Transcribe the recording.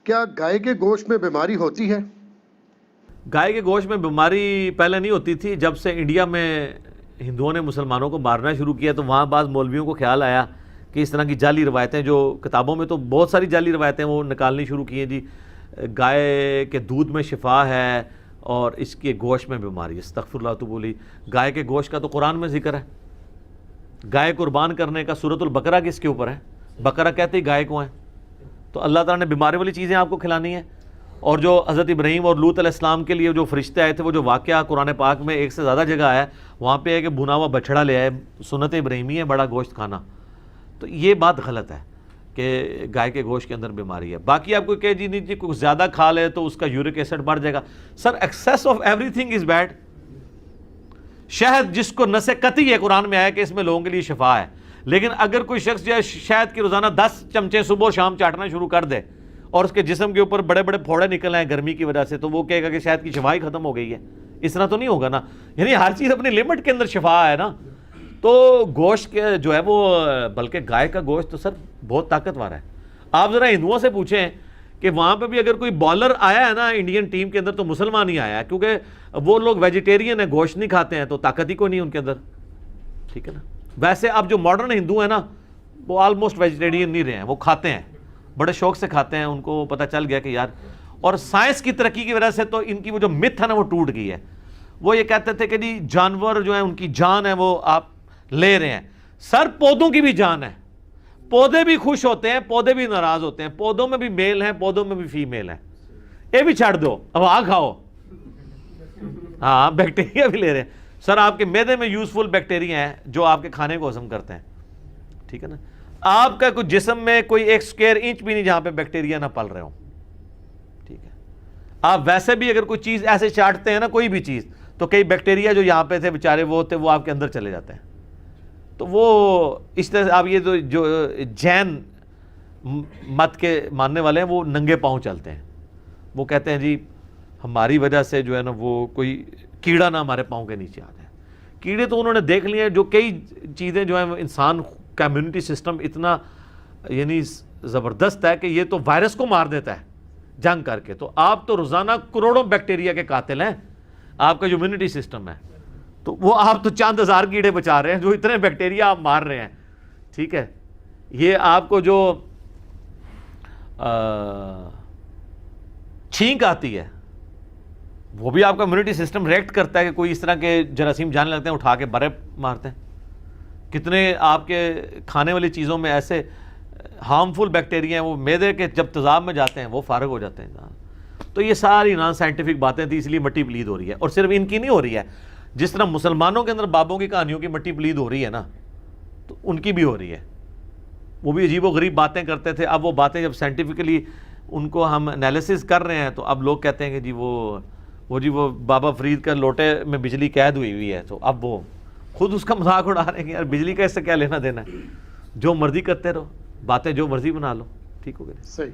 क्या गाय के गोश्त में बीमारी होती है? गाय के गोश्त में बीमारी पहले नहीं होती थी। जब से इंडिया में हिंदुओं ने मुसलमानों को मारना शुरू किया तो वहाँ बाद मौलवियों को ख्याल आया कि इस तरह की जाली रवायतें, जो किताबों में तो बहुत सारी जाली रवायतें वो निकालनी शुरू की हैं जी। गाय के दूध में शिफा है और इसके गोश्त में बीमारी है। अस्तगफिरुल्लाह तो बोली। गाय के गोश्त का तो कुरान में जिक्र है। गाय कुर्बान करने का सूरतुल बकरा किसके ऊपर है? बकरा कहते ही गाय को है। तो अल्लाह ताला ने बीमारी वाली चीज़ें आपको खिलानी है। और जो हज़रत इब्राहीम और लूत अलैहिस्सलाम के लिए जो फरिश्ते आए थे, वो जो वाक़या कुरान पाक में एक से ज़्यादा जगह आया, वहाँ पे है कि भुना हुआ बछड़ा ले आए। सुन्नत इब्राहीमी है बड़ा गोश्त खाना। तो ये बात गलत है कि गाय के गोश्त के अंदर बीमारी है। बाकी आपको कहे जी नहीं जी कुछ ज़्यादा खा ले तो उसका यूरिक एसिड बढ़ जाएगा। Sir excess of everything is bad. शहद जिसको नसे कती है, कुरान में आया कि इसमें लोगों के लिए शिफा है, लेकिन अगर कोई शख्स जो है शहद की रोज़ाना 10 चमचे सुबह और शाम चाटना शुरू कर दे और उसके जिस्म के ऊपर बड़े बड़े फोड़े निकल आए गर्मी की वजह से, तो वो कहेगा कि शहद की शिफा ही खत्म हो गई है। इस तरह तो नहीं होगा ना। यानी हर चीज़ अपनी लिमिट के अंदर शिफा है ना। तो गोश्त के जो है वो, बल्कि गाय का गोश्त तो सर बहुत ताकतवर है। आप ज़रा हिंदुओं से पूछें कि वहाँ पे भी अगर कोई बॉलर आया है ना इंडियन टीम के अंदर तो मुसलमान ही आया है, क्योंकि वो लोग वेजिटेरियन है, गोश्त नहीं खाते हैं, तो ताकत ही कोई नहीं उनके अंदर। ठीक है ना। वैसे अब जो मॉडर्न हिंदू हैं ना, वो ऑलमोस्ट वेजिटेरियन नहीं रहे हैं, वो खाते हैं, बड़े शौक से खाते हैं। उनको पता चल गया कि यार, और साइंस की तरक्की की वजह से तो इनकी वो जो मिथ है ना वो टूट गई है। वो ये कहते थे कि जी जानवर जो है उनकी जान है वो आप ले रहे हैं। सर पौधों की भी जान है। पौधे भी खुश होते हैं, पौधे भी नाराज होते हैं, पौधों में भी मेल है, पौधों में भी फीमेल है। ये भी छाड़ दो, अब आ खाओ। हाँ, बैक्टीरिया भी ले रहे हैं। सर आपके मैदे में यूजफुल बैक्टीरिया हैं जो आपके खाने को हजम करते हैं। ठीक है ना। आपका कुछ जिस्म में कोई 1 स्क्वायर इंच भी नहीं जहां पे बैक्टीरिया ना पल रहे हो। ठीक है। आप वैसे भी अगर कोई चीज ऐसे चाटते हैं ना, कोई भी चीज, तो कई बैक्टीरिया जो यहां पे थे बेचारे वो थे, वो आपके अंदर चले जाते हैं। तो वो इस तरह से आप ये जो जैन मत के मानने वाले हैं, वो नंगे पांव चलते हैं। वो कहते हैं जी हमारी वजह से जो है ना वो कोई कीड़ा ना हमारे पांव के नीचे आ जाए। कीड़े तो उन्होंने देख लिए हैं। जो कई चीज़ें जो है इंसान का इम्यूनिटी सिस्टम इतना यानी ज़बरदस्त है कि ये तो वायरस को मार देता है जंग करके। तो आप तो रोज़ाना करोड़ों बैक्टीरिया के कातिल हैं। आपका जो इम्यूनिटी सिस्टम है, तो वो आप तो चंद हज़ार कीड़े बचा रहे हैं, जो इतने बैक्टीरिया आप मार रहे हैं। ठीक है। ये आपको जो छींक आती है, वो भी आपका इम्यूनिटी सिस्टम रिएक्ट करता है कि कोई इस तरह के जरासीम जाने लगते हैं, उठा के बरे मारते हैं। कितने आपके खाने वाली चीज़ों में ऐसे हार्मफुल बैक्टीरिया हैं, वो मैदे के जब तेज़ाब में जाते हैं वो फारग हो जाते हैं। तो ये सारी नॉन साइंटिफिक बातें थी, इसलिए मिट्टी प्लीद हो रही है। और सिर्फ इनकी नहीं हो रही है, जिस तरह मुसलमानों के अंदर बाबों की कहानियों की मिट्टी प्लीद हो रही है ना, तो उनकी भी हो रही है। वो भी अजीब व गरीब बातें करते थे। अब वो बातें जब साइंटिफिकली उनको हम एनालिसिस कर रहे हैं, तो अब लोग कहते हैं कि जी वो बाबा फरीद का लोटे में बिजली कैद हुई है। तो अब वो खुद उसका मजाक उड़ा रहे हैं कि यार बिजली का इससे क्या लेना देना है, जो मर्जी करते रहो, बातें जो मर्जी बना लो। ठीक हो गया। सही।